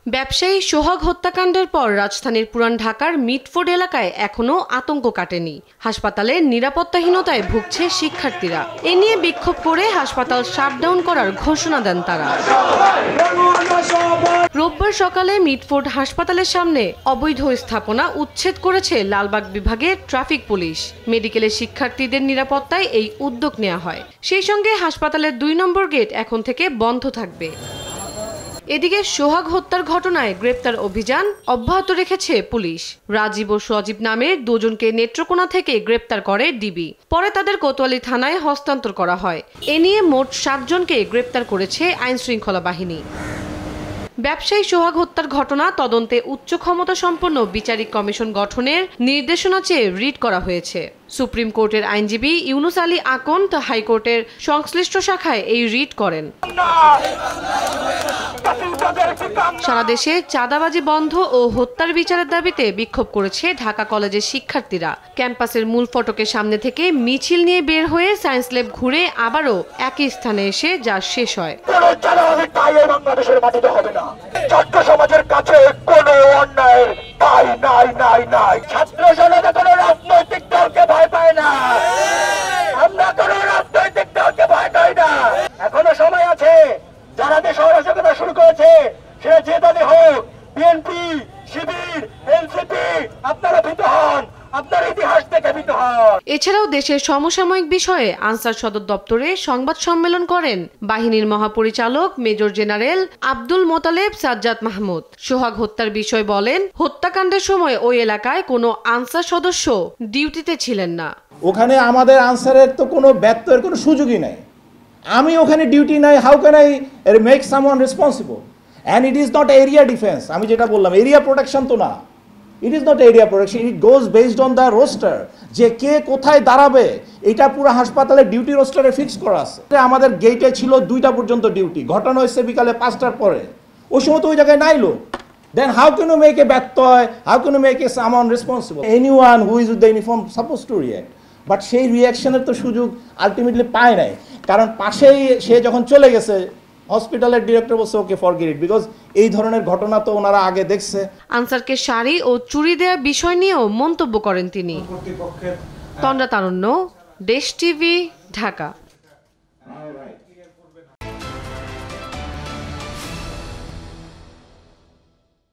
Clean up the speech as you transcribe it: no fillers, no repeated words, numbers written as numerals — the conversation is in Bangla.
ব্যবসায়ী সোহাগ হত্যাকাণ্ডের পর রাজধানীর পুরান ঢাকার মিটফোর্ড এলাকায় এখনো আতঙ্ক কাটেনি। হাসপাতালে নিরাপত্তাহীনতায় ভুগছে শিক্ষার্থীরা। এ নিয়ে বিক্ষোভ করে হাসপাতাল শাটডাউন করার ঘোষণা দেন তারা। রোববার সকালে মিটফোর্ড হাসপাতালের সামনে অবৈধ স্থাপনা উচ্ছেদ করেছে লালবাগ বিভাগের ট্রাফিক পুলিশ। মেডিকেলের শিক্ষার্থীদের নিরাপত্তায় এই উদ্যোগ নেওয়া হয়। সেই সঙ্গে হাসপাতালের ২ নম্বর গেট এখন থেকে বন্ধ থাকবে। এদিকে সোহাগ হত্যার ঘটনায় গ্রেপ্তার অভিযান অব্যাহত রেখেছে পুলিশ। রাজীব ও সজীব নামের দুজনকে নেত্রকোনা থেকে গ্রেপ্তার করে ডিবি। পরে তাদের কোতোয়ালি থানায় হস্তান্তর করা হয়। এ নিয়ে মোট ৭ জনকে গ্রেপ্তার করেছে আইনশৃঙ্খলা বাহিনী। ব্যবসায়ী সোহাগ হত্যার ঘটনা তদন্তে উচ্চ ক্ষমতা সম্পন্ন বিচারিক কমিশন গঠনের নির্দেশনা চেয়ে রিট করা হয়েছে। সুপ্রিম কোর্টের আইনজীবী ইউনুস আলী আকন্দ হাইকোর্টের সংশ্লিষ্ট শাখায় এই রিট করেন। সারা দেশে চাঁদাবাজি বন্ধ ও হত্যার বিচারের দাবিতে বিক্ষোভ করেছে ঢাকা কলেজের শিক্ষার্থীরা। ক্যাম্পাসের মূল ফটকের সামনে থেকে মিছিল নিয়ে বের হয়ে সায়েন্স ল্যাব ঘুরে আবারও একই স্থানে এসে যা শেষ হয়। ছাত্র সমাজের কাছে কোনো অন্যায়ের নাই। ছাত্র সমাজ কোনো রাজনৈতিক দলকে ভয় পায় না। আমরা কোনো রাজনৈতিক দলকে ভয় পাই না। এখনো সময় আছে। যারা দেশ অরাজকতা শুরু করেছে, সেটা যে দলই হোক, বিএনপি, শিবির, এনসিপি, আপনারা ভীত হন। এছাড়াও দেশের সমসাময়িক বিষয়ে আনসার সদর দপ্তরে সংবাদ সম্মেলন করেন বাহিনীর মহাপরিচালক মেজর জেনারেল আব্দুল মোতালেব সাজ্জাদ মাহমুদ। সোহাগ হত্যার বিষয় বলেন, হত্যাকাণ্ডের সময় ওই এলাকায় কোনো আনসার সদস্য ডিউটিতে ছিলেন না। ওখানে আমাদের আনসারের তো কোনো ব্যত্যয়ের কোনো সুযোগই নাই। আমি ওখানে ডিউটি নাই, how can I make someone responsible? And it is not area defence. আমি যেটা বললাম, এরিয়া প্রোটেকশন তো না। It is not area protection, it goes based on the roster. যে কে কোথায় দাঁড়াবে এটা পুরো হাসপাতালের ডিউটি রোস্টারে ফিক্স করা আছে। আমাদের গেটে ছিল 2টা পর্যন্ত ডিউটি, ঘটনা হয়েছে বিকালে 5টার পরে। ওই সময় তো ওই জায়গায় নাই লোক। Then how can you make a ব্যত্যয়, how can you make a someone responsible? Anyone who is with the uniform suppose to react, but সেই রিঅ্যাকশনের তো সুযোগ আলটিমেটলি পায় নাই। কারণ পাশেই সে যখন চলে গেছে, হসপিটালের ডিরেক্টর বলছে ওকে ফরগেট ইট, বিকজ এই ধরনের ঘটনা তো ওনারা আগে দেখছে। আনসারকে শাড়ি ও চুরি দেওয়া বিষয় নিয়েও মন্তব্য করেন তিনি। তন্দ্রা তারুণ্য, দেশ টিভি, ঢাকা।